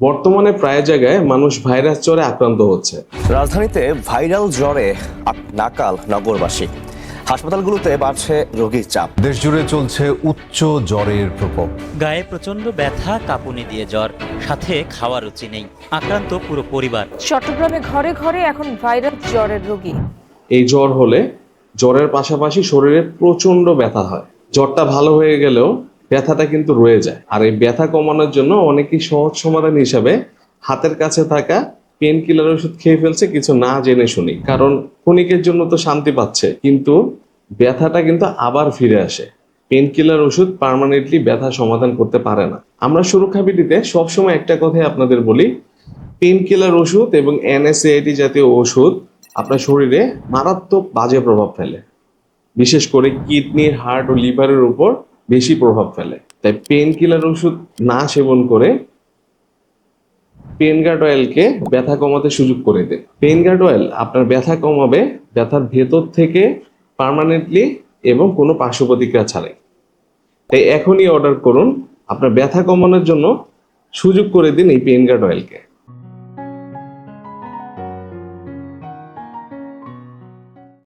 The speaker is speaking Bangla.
বর্তমানে প্রায় জায়গায় মানুষ ভাইরাস জ্বরে আক্রান্ত হচ্ছে। রাজধানীতে ভাইরাল জ্বরে নাকাল নগরবাসী। হাসপাতালগুলোতে বাড়ছে রোগীর চাপ। দেশজুড়ে চলছে উচ্চ জ্বরের প্রকোপ। গায়ে প্রচন্ড ব্যথা, কাঁপুনি দিয়ে জ্বর, সাথে খাওয়ার রুচি নেই, আক্রান্ত পুরো পরিবার। চট্টগ্রামে ঘরে ঘরে এখন ভাইরাল জ্বরের রোগী। এই জ্বর হলে জ্বরের পাশাপাশি শরীরে প্রচন্ড ব্যথা হয়। জ্বরটা ভালো হয়ে গেলেও ব্যথাটা কিন্তু রয়ে যায়। আর এই ব্যথা কমানোর জন্য অনেকেই সহজ সমাধান হিসাবে হাতের কাছে থাকা পেন কিলার ওষুধ খেয়ে ফেলছে, কিছু না জেনে শুনি। কারণ ক্ষণিকের জন্য তো শান্তি পাচ্ছে, কিন্তু ব্যথাটা কিন্তু আবার ফিরে আসে। পেন কিলার ওষুধ পার্মানেন্টলি ব্যথা সমাধান করতে পারে না। আমরা সুরক্ষা বিধিতে সবসময় একটা কথাই আপনাদের বলি, পেন কিলার ওষুধ এবং NSAID জাতীয় ওষুধ আপনার শরীরে মারাত্মক বাজে প্রভাব ফেলে, বিশেষ করে কিডনি, হার্ট ও লিভারের উপর বেশি প্রভাব ফেলে। তাই পেন কিলার ওষুধ না সেবন করে পেন গার্ড অয়েলকে ব্যথা কমাতে সুযোগ করে দিন। পেন গার্ড অয়েল আপনার ব্যথা কমাবে ব্যথার ভেতর থেকে পার্মানেন্টলি এবং কোনো পার্শ্ব প্রতিক্রিয়া ছাড়াই। তাই এখনই অর্ডার করুন, আপনার ব্যথা কমানোর জন্য সুযোগ করে দিন এই পেন গার্ড অয়েলকে।